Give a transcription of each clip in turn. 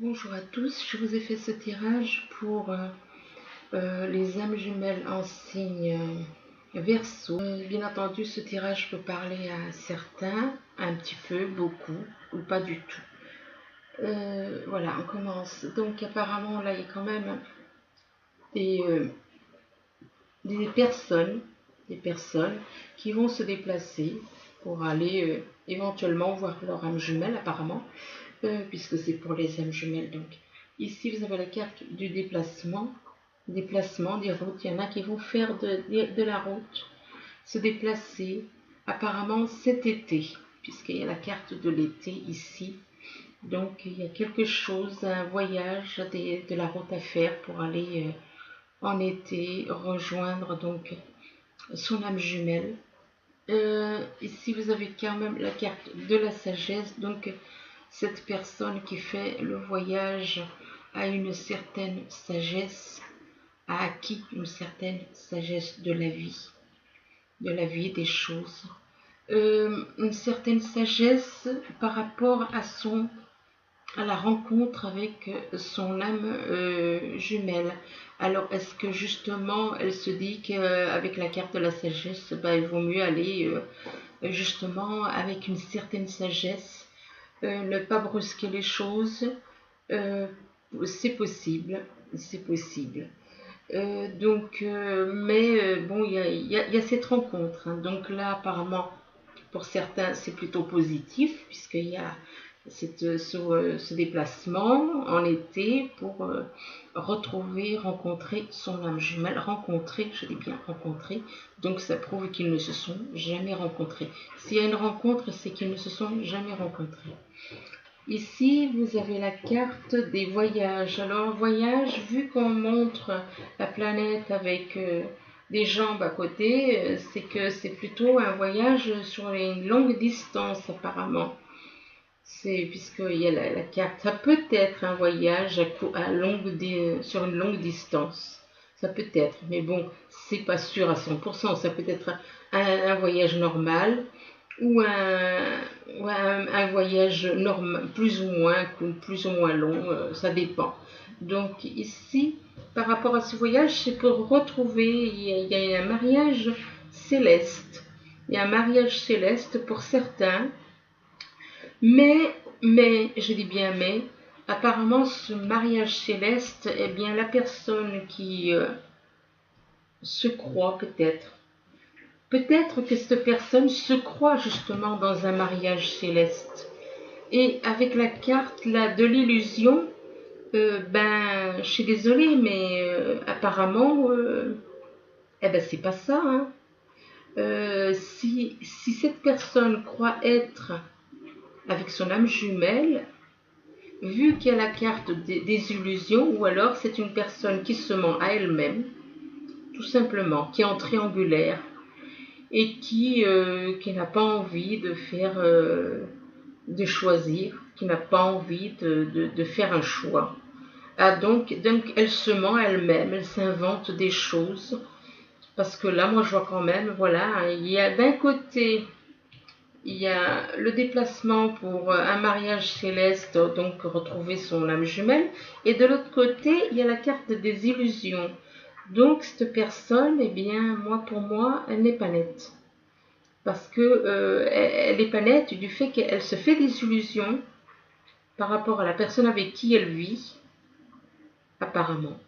Bonjour à tous, je vous ai fait ce tirage pour les âmes jumelles en signe Verseau. Bien entendu, ce tirage peut parler à certains, un petit peu, beaucoup ou pas du tout. Voilà, on commence. Donc apparemment, là, il y a quand même des, des personnes qui vont se déplacer pour aller éventuellement voir leur âme jumelle, apparemment. Puisque c'est pour les âmes jumelles. Donc, ici, vous avez la carte du déplacement, des routes. Il y en a qui vont faire de la route, se déplacer, apparemment cet été, puisqu'il y a la carte de l'été ici. Donc, il y a quelque chose, un voyage, de la route à faire pour aller en été rejoindre donc son âme jumelle. Ici, vous avez quand même la carte de la sagesse. Donc, cette personne qui fait le voyage a une certaine sagesse, a acquis une certaine sagesse de la vie des choses. Une certaine sagesse par rapport à la rencontre avec son âme jumelle. Alors, est-ce que justement, elle se dit qu'avec la carte de la sagesse, il vaut mieux aller justement avec une certaine sagesse, ne pas brusquer les choses, c'est possible, c'est possible. Mais bon, il y a cette rencontre, hein. Donc là, apparemment, pour certains, c'est plutôt positif, puisqu'il y a ce déplacement en été pour rencontrer son âme jumelle. Rencontrer, je dis bien rencontrer, donc ça prouve qu'ils ne se sont jamais rencontrés. S'il y a une rencontre, c'est qu'ils ne se sont jamais rencontrés. Ici, vous avez la carte des voyages. Alors, voyage, vu qu'on montre la planète avec des jambes à côté, c'est que c'est plutôt un voyage sur une longue distance, apparemment. Puisqu'il y a la carte, ça peut être un voyage sur une longue distance. Ça peut être, mais bon, c'est pas sûr à 100%. Ça peut être un voyage normal, ou un voyage normal, plus ou moins long, ça dépend. Donc ici, par rapport à ce voyage, c'est pour retrouver, il y a un mariage céleste. Il y a un mariage céleste pour certains, mais, je dis bien mais, apparemment ce mariage céleste, eh bien la personne qui se croit Peut-être que cette personne se croit justement dans un mariage céleste. Et avec la carte là, de l'illusion, je suis désolée, mais apparemment, c'est pas ça, hein. Si cette personne croit être avec son âme jumelle, vu qu'il y a la carte des illusions, ou alors c'est une personne qui se ment à elle-même, tout simplement, qui est en triangulaire, et qui n'a pas envie de choisir, qui n'a pas envie de faire un choix. Ah, donc elle se ment elle-même, elle s'invente des choses, parce que là, moi, je vois quand même, voilà, il y a d'un côté, il y a le déplacement pour un mariage céleste, donc retrouver son âme jumelle, et de l'autre côté, il y a la carte des illusions. Donc, cette personne, eh bien, pour moi, elle n'est pas nette. Parce que elle n'est pas nette du fait qu'elle se fait des illusions par rapport à la personne avec qui elle vit, apparemment.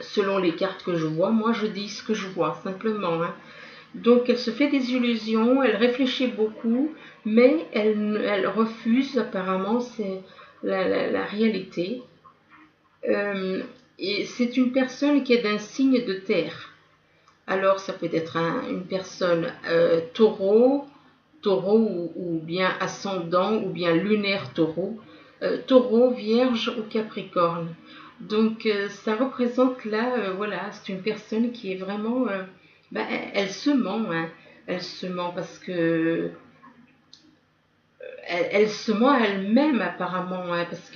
Selon les cartes que je vois, moi je dis ce que je vois, simplement, hein. Donc elle se fait des illusions, elle réfléchit beaucoup, mais elle refuse, apparemment, c'est la réalité. Et c'est une personne qui est d'un signe de terre. Alors ça peut être une personne taureau ou bien ascendant ou bien lunaire taureau, vierge ou capricorne. Donc ça représente là, voilà, c'est une personne qui est vraiment, elle se ment, hein. Elle se ment parce que elle se ment à elle-même, apparemment, hein, parce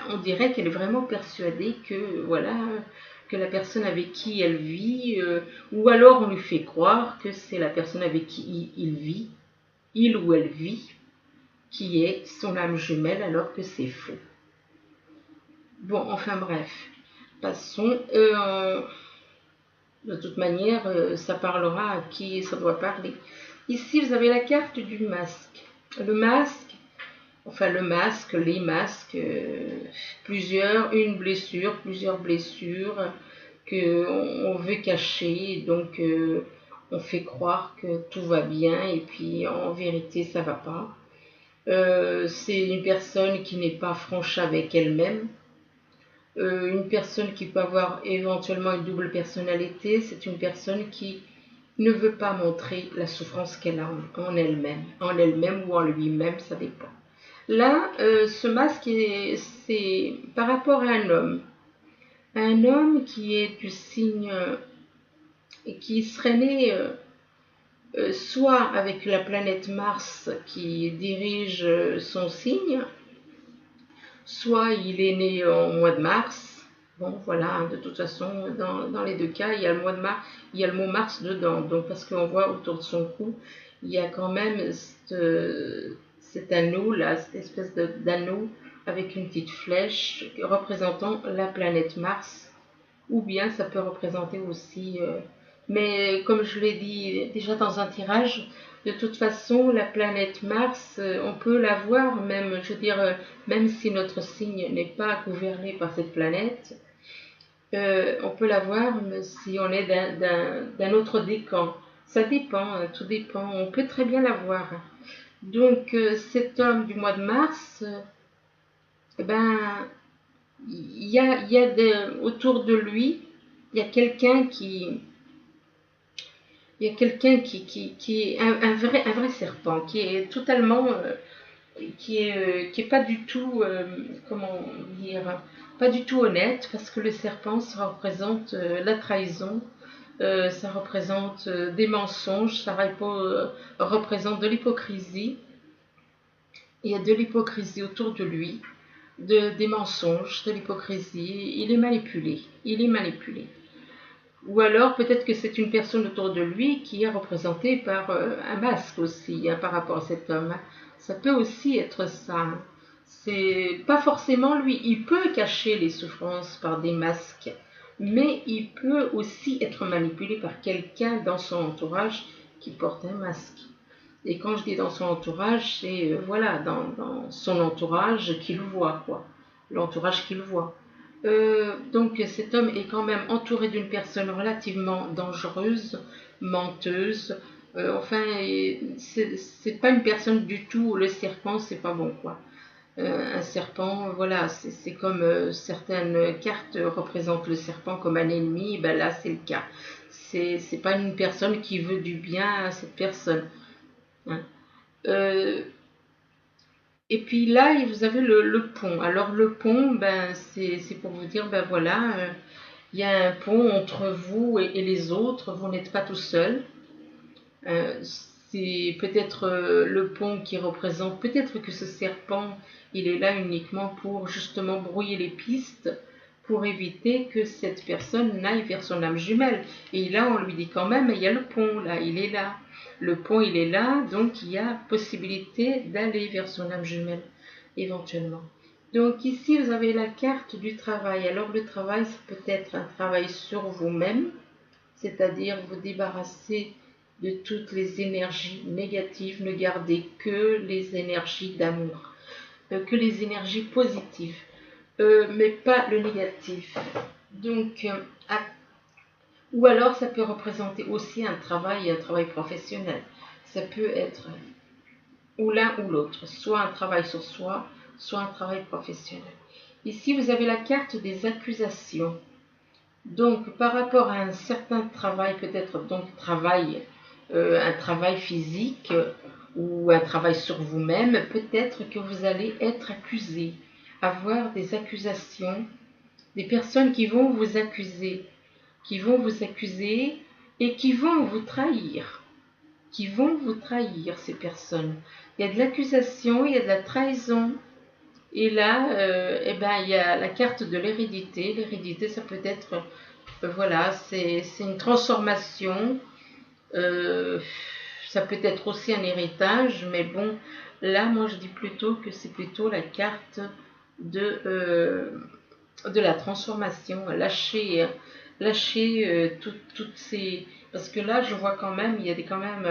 on dirait qu'elle est vraiment persuadée que voilà, que la personne avec qui elle vit, ou alors on lui fait croire que c'est la personne avec qui il ou elle vit, qui est son âme jumelle, alors que c'est faux. Bon, enfin bref, passons. De toute manière, ça parlera à qui ça doit parler. Ici, vous avez la carte du masque. Le masque, enfin le masque, les masques, plusieurs blessures que on veut cacher, donc on fait croire que tout va bien et puis en vérité ça va pas. C'est une personne qui n'est pas franche avec elle-même. Une personne qui peut avoir éventuellement une double personnalité, c'est une personne qui ne veut pas montrer la souffrance qu'elle a en elle-même ou en lui-même, ça dépend. Là, ce masque, c'est par rapport à un homme qui est du signe, qui serait né soit avec la planète Mars qui dirige son signe, soit il est né au mois de mars. Bon, voilà, de toute façon, dans les deux cas, il y a le mois de mars, il y a le mot mars dedans. Donc, parce qu'on voit autour de son cou, il y a quand même cet anneau là, cette espèce d'anneau avec une petite flèche représentant la planète Mars. Ou bien ça peut représenter aussi, mais comme je l'ai dit déjà dans un tirage, de toute façon, la planète Mars, on peut la voir, même, je veux dire, même si notre signe n'est pas gouverné par cette planète, on peut la voir même si on est d'un autre décan. Ça dépend, hein, tout dépend. On peut très bien la voir. Donc, cet homme du mois de mars, eh ben, autour de lui, il y a quelqu'un qui, qui est un vrai serpent, qui est totalement, qui est pas du tout, comment dire, pas du tout honnête, parce que le serpent, ça représente la trahison, ça représente des mensonges, représente de l'hypocrisie. Il y a de l'hypocrisie autour de lui, des mensonges, de l'hypocrisie. Il est manipulé. Il est manipulé. Ou alors peut-être que c'est une personne autour de lui qui est représentée par un masque aussi, hein, par rapport à cet homme. Ça peut aussi être ça. C'est pas forcément lui. Il peut cacher les souffrances par des masques, mais il peut aussi être manipulé par quelqu'un dans son entourage qui porte un masque. Et quand je dis dans son entourage, c'est voilà, dans son entourage qui le voit, quoi. L'entourage qui le voit. Donc cet homme est quand même entouré d'une personne relativement dangereuse, menteuse. Enfin, c'est pas une personne du tout. Le serpent, c'est pas bon, quoi. Un serpent, voilà, c'est comme certaines cartes représentent le serpent comme un ennemi. Ben là, c'est le cas. C'est pas une personne qui veut du bien à cette personne. Hein. Euh, et puis là, vous avez le pont. Alors le pont, ben, c'est pour vous dire, ben voilà, il y a un pont entre vous et les autres, vous n'êtes pas tout seul. C'est peut-être le pont qui représente, peut-être que ce serpent, il est là uniquement pour justement brouiller les pistes, pour éviter que cette personne n'aille vers son âme jumelle. Et là, on lui dit quand même, il y a le pont, là, il est là. Le pont, il est là, donc il y a possibilité d'aller vers son âme jumelle, éventuellement. Donc ici, vous avez la carte du travail. Alors le travail, ça peut être un travail sur vous-même, c'est-à-dire vous débarrasser de toutes les énergies négatives, ne gardez que les énergies d'amour, que les énergies positives, mais pas le négatif. Donc, ou alors ça peut représenter aussi un travail professionnel. Ça peut être ou l'un ou l'autre, soit un travail sur soi, soit un travail professionnel. Ici, vous avez la carte des accusations. Donc, par rapport à un certain travail, peut-être donc un travail physique ou un travail sur vous-même, peut-être que vous allez être accusé, avoir des accusations, des personnes qui vont vous accuser et qui vont vous trahir ces personnes. Il y a de l'accusation, il y a de la trahison. Et là, eh ben, il y a la carte de l'hérédité. L'hérédité, ça peut être voilà, c'est une transformation. Euh, Ça peut être aussi un héritage, mais bon, là, moi, je dis plutôt que c'est plutôt la carte de de la transformation, lâcher toutes ces... Parce que là, je vois quand même, il y a quand même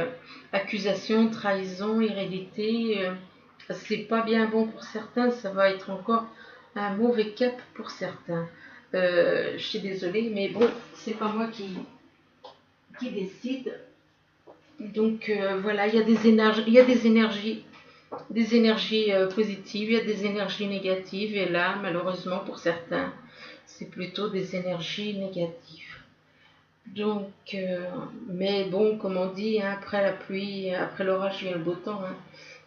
accusations, trahison, hérédité. C'est pas bien bon pour certains, ça va être encore un mauvais cap pour certains. Je suis désolée, mais bon, c'est pas moi qui décide. Donc voilà, il y a des énergies positives, il y a des énergies négatives, et là, malheureusement pour certains, c'est plutôt des énergies négatives. Donc, mais bon, comme on dit, hein, après la pluie, après l'orage vient le beau temps. Hein.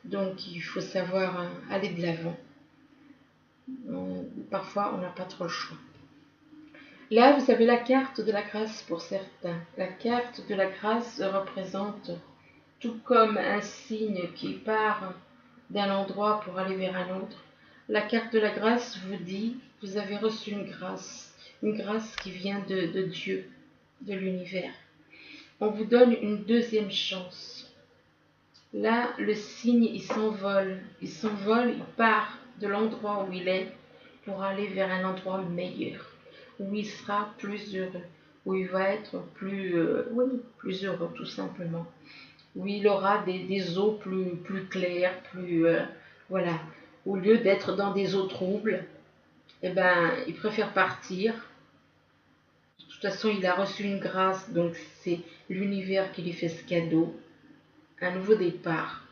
Donc, il faut savoir aller de l'avant. Parfois, on n'a pas trop le choix. Là, vous avez la carte de la grâce pour certains. La carte de la grâce représente tout comme un signe qui part d'un endroit pour aller vers un autre. La carte de la grâce vous dit, vous avez reçu une grâce qui vient de Dieu, de l'univers. On vous donne une deuxième chance. Là, le signe, il s'envole, il part de l'endroit où il est pour aller vers un endroit meilleur, où il sera plus heureux, où il va être plus heureux tout simplement, où il aura des eaux plus claires, voilà. Au lieu d'être dans des eaux troubles, eh ben, il préfère partir. De toute façon, il a reçu une grâce, donc c'est l'univers qui lui fait ce cadeau, un nouveau départ.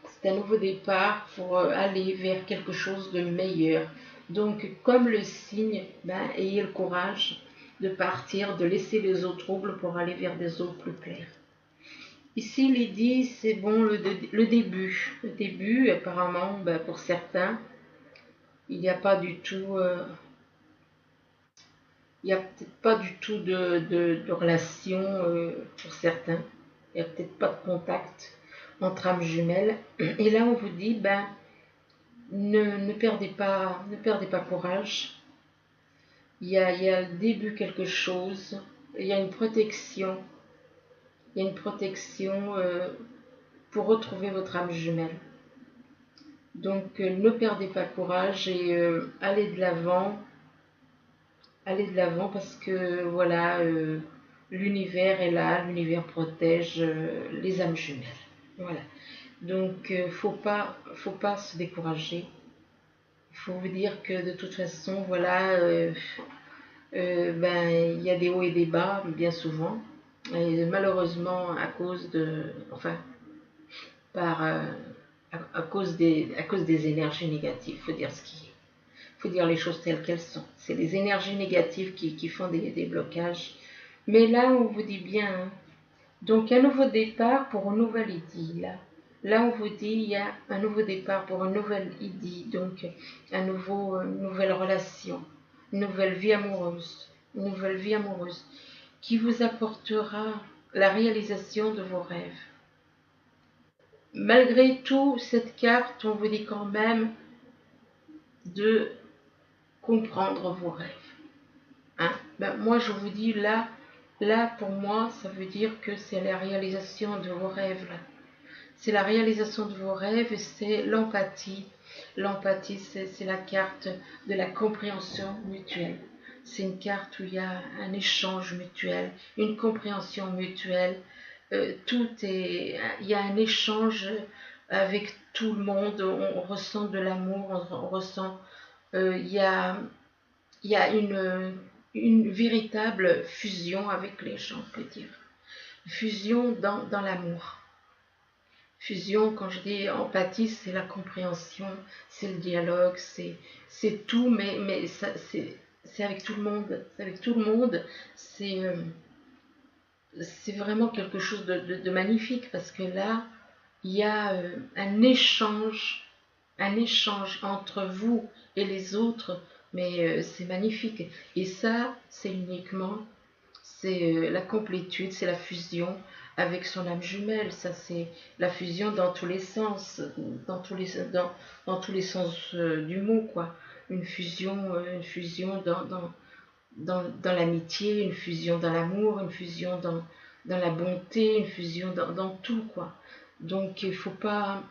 C'est un nouveau départ pour aller vers quelque chose de meilleur. Donc, comme le signe, ben, ayez le courage de partir, de laisser les eaux troubles pour aller vers des eaux plus claires. Ici, il est dit, c'est bon, le début. Le début, apparemment, ben, pour certains, il n'y a pas du tout... il n'y a peut-être pas du tout de relation pour certains. Il n'y a peut-être pas de contact entre âmes jumelles. Et là, on vous dit, ben, ne perdez pas courage. Il y a le début quelque chose. Il y a une protection. Il y a une protection pour retrouver votre âme jumelle. Donc, ne perdez pas courage et allez de l'avant. Allez de l'avant parce que voilà, l'univers est là, l'univers protège les âmes jumelles. Voilà. Donc, faut pas se décourager. Il faut vous dire que de toute façon, voilà, ben, il y a des hauts et des bas, bien souvent. Et malheureusement, à cause des énergies négatives, il faut dire ce qui est. Il faut dire les choses telles qu'elles sont. C'est les énergies négatives qui font des blocages. Mais là, on vous dit bien, hein, donc un nouveau départ pour une nouvelle idylle. Là, on vous dit, il y a un nouveau départ pour une nouvelle idylle, donc une nouvelle relation, une nouvelle vie amoureuse, qui vous apportera la réalisation de vos rêves. Malgré tout, cette carte, on vous dit quand même de comprendre vos rêves. Hein? Ben, moi, je vous dis là, pour moi, ça veut dire que c'est la réalisation de vos rêves. Là. C'est la réalisation de vos rêves et c'est l'empathie. L'empathie, c'est la carte de la compréhension mutuelle. C'est une carte où il y a un échange mutuel, une compréhension mutuelle. Il y a un échange avec tout le monde. On ressent de l'amour, on ressent. Il y a une véritable fusion avec les gens, on peut dire. Fusion dans l'amour. Fusion, quand je dis empathie, c'est la compréhension, c'est le dialogue, c'est tout, mais c'est avec tout le monde. C'est avec tout le monde. C'est vraiment quelque chose de magnifique parce que là, il y a un échange entre vous et les autres, mais c'est magnifique. Et ça, c'est la complétude, c'est la fusion avec son âme jumelle. Ça, c'est la fusion dans tous les sens, dans tous les sens du mot, quoi. Une fusion dans l'amitié, une fusion dans l'amour, une fusion dans la bonté, une fusion dans tout, quoi. Donc, il faut pas...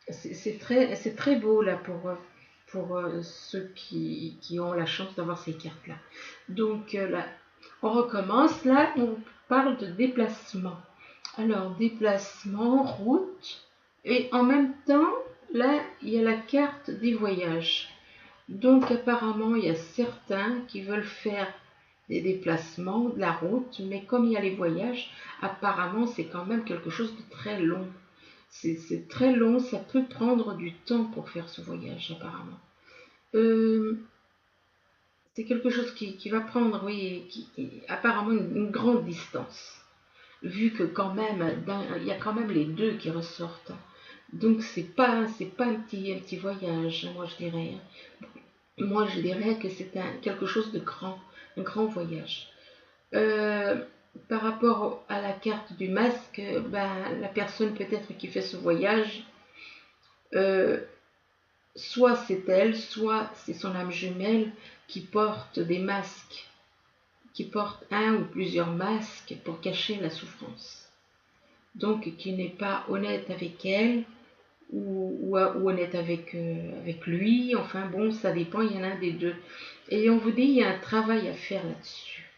C'est très beau, là, pour ceux qui ont la chance d'avoir ces cartes-là. Donc là, on recommence. Là, on parle de déplacement. Alors, déplacement, route, et en même temps, là, il y a la carte des voyages. Donc, apparemment, il y a certains qui veulent faire des déplacements, de la route, mais comme il y a les voyages, apparemment, c'est quand même quelque chose de très long. C'est très long, ça peut prendre du temps pour faire ce voyage, apparemment. C'est quelque chose qui va prendre, oui, apparemment une grande distance, vu que quand même, il y a quand même les deux qui ressortent. Donc c'est pas un petit voyage, moi je dirais. Moi je dirais que c'est quelque chose de grand, un grand voyage. Par rapport à la carte du masque, ben, la personne peut-être qui fait ce voyage, soit c'est elle, soit c'est son âme jumelle qui porte des masques, qui porte un ou plusieurs masques pour cacher la souffrance. Donc qui n'est pas honnête avec elle ou honnête avec lui. Enfin bon, ça dépend, il y en a un des deux. Et on vous dit, il y a un travail à faire là-dessus.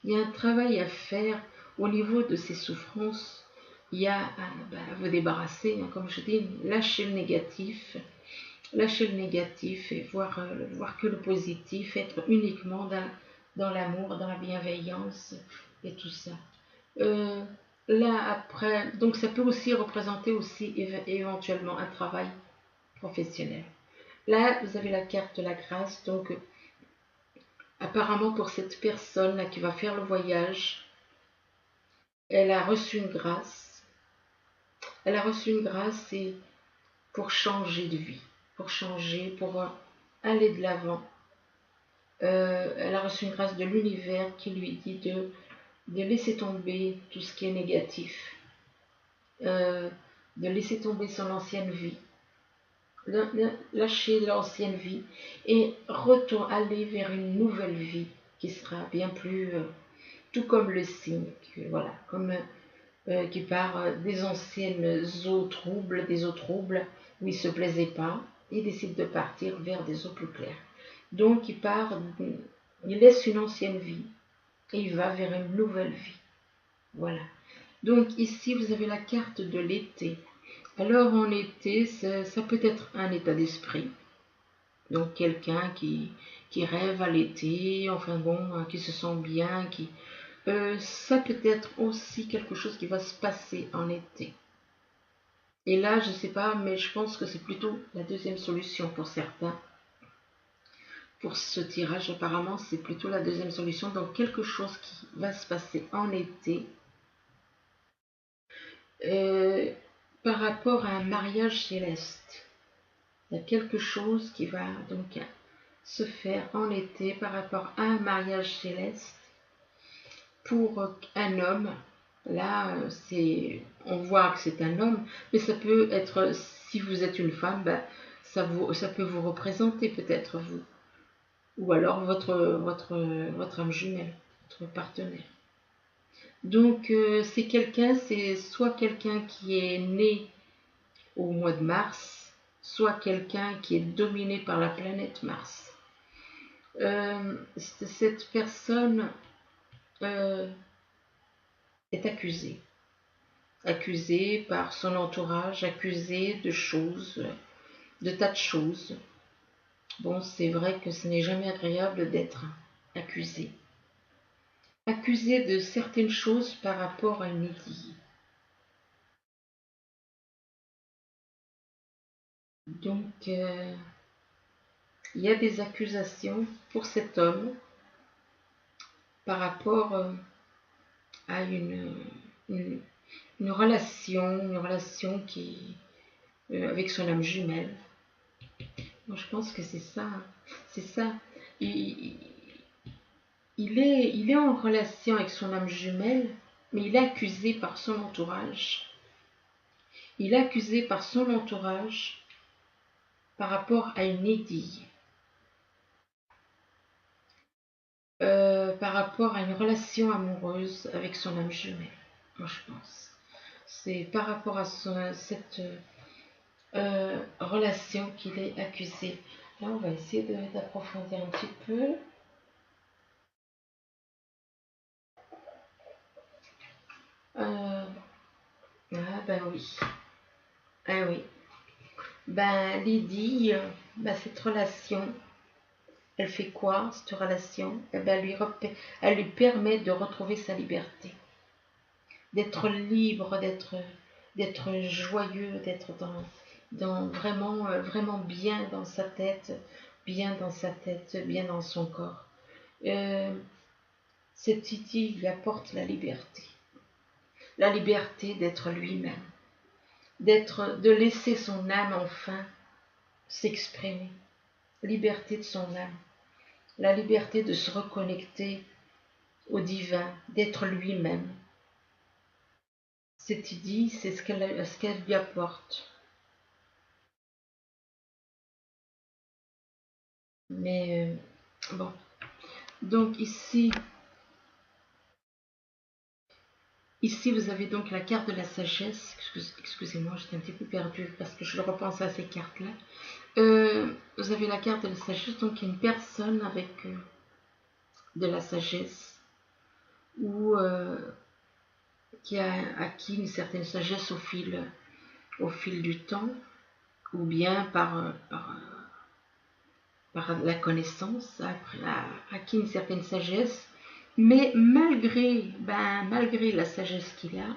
Il y a un travail à faire au niveau de ces souffrances. Il y a à vous débarrasser, hein, comme je dis, lâcher le négatif et voir que le positif, être uniquement dans l'amour, dans la bienveillance et tout ça. Là après, donc ça peut aussi représenter aussi éventuellement un travail professionnel. Là, vous avez la carte de la grâce, donc apparemment pour cette personne là qui va faire le voyage, elle a reçu une grâce. Elle a reçu une grâce et pour changer de vie, pour changer, pour aller de l'avant. Elle a reçu une grâce de l'univers qui lui dit de laisser tomber tout ce qui est négatif, de laisser tomber son ancienne vie, lâcher l'ancienne vie et aller vers une nouvelle vie qui sera bien plus, tout comme le cygne, voilà, comme qui part des anciennes eaux troubles, où il ne se plaisait pas, il décide de partir vers des eaux plus claires. Donc il laisse une ancienne vie et il va vers une nouvelle vie. Voilà. Donc ici, vous avez la carte de l'été. Alors en été, ça peut être un état d'esprit. Donc quelqu'un qui rêve à l'été, enfin bon, qui se sent bien, ça peut être aussi quelque chose qui va se passer en été. Et là, je ne sais pas, mais je pense que c'est plutôt la deuxième solution pour certains. Pour ce tirage, apparemment, c'est plutôt la deuxième solution. Donc quelque chose qui va se passer en été. Par rapport à un mariage céleste. Il y a quelque chose qui va donc se faire en été par rapport à un mariage céleste pour un homme. Là, on voit que c'est un homme, mais ça peut être, si vous êtes une femme, ben, ça peut vous représenter peut-être vous, ou alors votre âme jumelle, votre partenaire. Donc c'est soit quelqu'un qui est né au mois de mars, soit quelqu'un qui est dominé par la planète Mars. Cette personne est accusée par son entourage, accusée de choses, de tas de choses. Bon, c'est vrai que ce n'est jamais agréable d'être accusé. Accusé de certaines choses par rapport à une idée. Donc, il y a des accusations pour cet homme par rapport à une relation qui avec son âme jumelle. Moi, je pense que c'est ça. C'est ça. Il est en relation avec son âme jumelle, mais il est accusé par son entourage. Il est accusé par son entourage par rapport à une édille. Par rapport à une relation amoureuse avec son âme jumelle. Moi, je pense. C'est par rapport à cette relation qu'il est accusé. Là, on va essayer d'approfondir un petit peu. Ah ben oui. Ah oui. Ben Lydie, cette relation, elle fait quoi, cette relation? Eh ben, elle lui permet de retrouver sa liberté, d'être libre, d'être joyeux, d'être dans vraiment, vraiment bien dans sa tête, bien dans sa tête, bien dans son corps. Cette idée lui apporte la liberté d'être lui-même, de laisser son âme enfin s'exprimer, liberté de son âme, la liberté de se reconnecter au divin, d'être lui-même. Cette idée, c'est ce qu'elle lui apporte. Mais bon, donc ici, vous avez donc la carte de la sagesse. Excusez-moi, j'étais un petit peu perdue parce que je repense à ces cartes-là. Vous avez la carte de la sagesse, donc il y a une personne avec de la sagesse ou qui a acquis une certaine sagesse au fil du temps, ou bien par la connaissance, a acquis une certaine sagesse, mais malgré la sagesse qu'il a,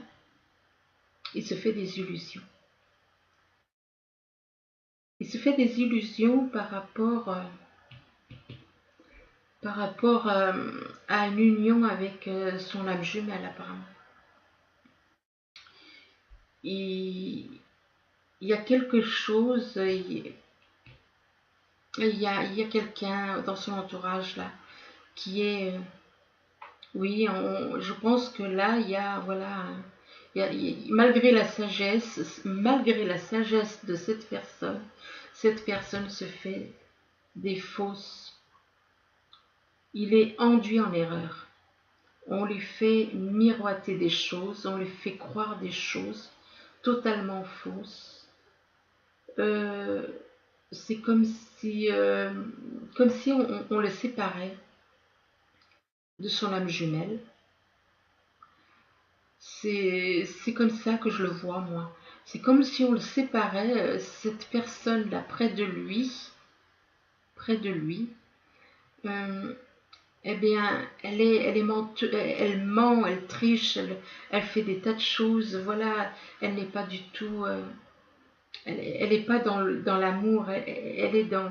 il se fait des illusions. Il se fait des illusions par rapport à une union avec son âme jumelle, apparemment. Il y a quelque chose, il y a quelqu'un dans son entourage là qui est, oui, je pense que là il y a, voilà, malgré la sagesse de cette personne se fait des fausses, il est enduit en erreur. On lui fait miroiter des choses, on lui fait croire des choses totalement fausses. C'est comme si on le séparait de son âme jumelle. C'est comme ça que je le vois, moi. C'est comme si on le séparait, cette personne-là, près de lui. Eh bien, elle ment, elle triche, elle fait des tas de choses. Voilà, elle n'est pas du tout, elle n'est pas dans l'amour. Elle est dans,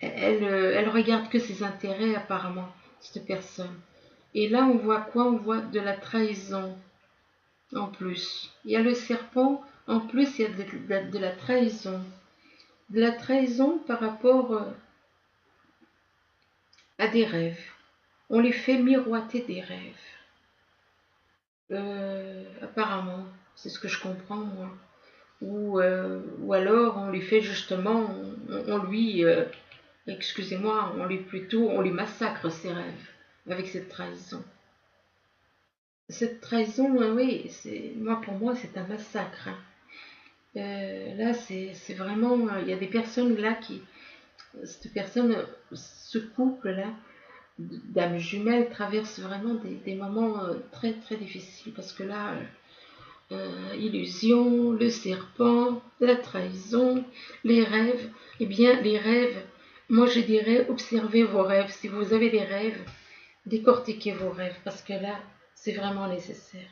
elle regarde que ses intérêts apparemment, cette personne. Et là, on voit quoi? On voit de la trahison en plus. Il y a le serpent. En plus, il y a de la trahison. De la trahison par rapport à des rêves. On les fait miroiter des rêves. Apparemment, c'est ce que je comprends moi. Ou alors on lui fait justement, on lui, excusez-moi, on lui massacre ses rêves avec cette trahison. Cette trahison, oui, pour moi c'est un massacre. Hein. Là c'est vraiment, il y a des personnes là ce couple là, d'âmes jumelles traverse vraiment des moments très très difficiles parce que là, illusion, le serpent, la trahison, les rêves. Eh bien, les rêves, moi je dirais observez vos rêves. Si vous avez des rêves, décortiquez vos rêves parce que là, c'est vraiment nécessaire.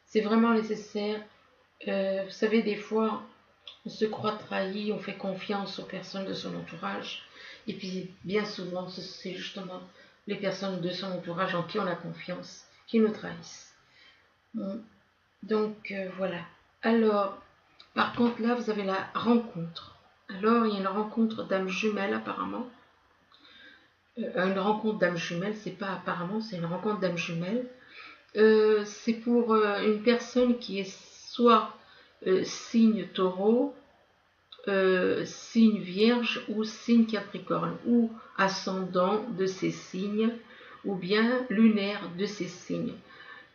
C'est vraiment nécessaire. Vous savez, des fois, on se croit trahi, on fait confiance aux personnes de son entourage. Et puis, bien souvent, c'est justement les personnes de son entourage en qui on a confiance, qui nous trahissent. Donc, voilà. Alors, par contre, là, vous avez la rencontre. Alors, il y a une rencontre d'âme jumelle, apparemment. Une rencontre d'âme jumelle, c'est pas apparemment, c'est une rencontre d'âme jumelle. C'est pour une personne qui est soit signe taureau, signe vierge ou signe capricorne, ou ascendant de ces signes, ou bien lunaire de ces signes.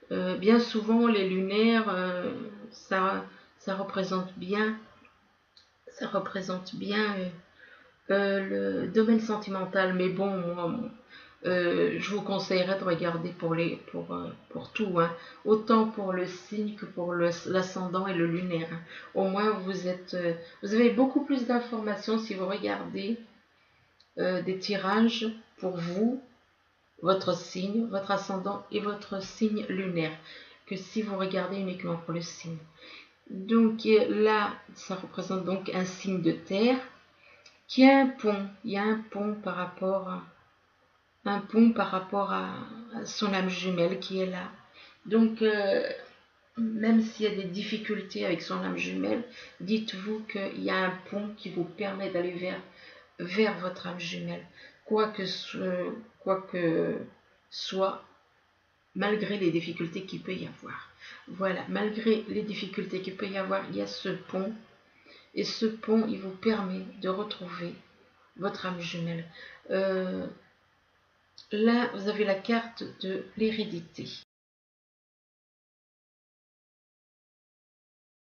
Bien souvent, les lunaires, ça représente bien le domaine sentimental, mais bon, moi, je vous conseillerais de regarder pour tout, hein. Autant pour le signe que pour l'ascendant et le lunaire, hein. Au moins, vous avez beaucoup plus d'informations si vous regardez des tirages pour vous, votre signe, votre ascendant et votre signe lunaire, que si vous regardez uniquement pour le signe. Donc là, ça représente donc un signe de terre qui a un pont. Il y a un pont par rapport à son âme jumelle qui est là. Donc, même s'il y a des difficultés avec son âme jumelle, dites-vous qu'il y a un pont qui vous permet d'aller vers votre âme jumelle. Quoi que soit, malgré les difficultés qu'il peut y avoir. Voilà, malgré les difficultés qu'il peut y avoir, il y a ce pont. Et ce pont, il vous permet de retrouver votre âme jumelle. Là, vous avez la carte de l'hérédité.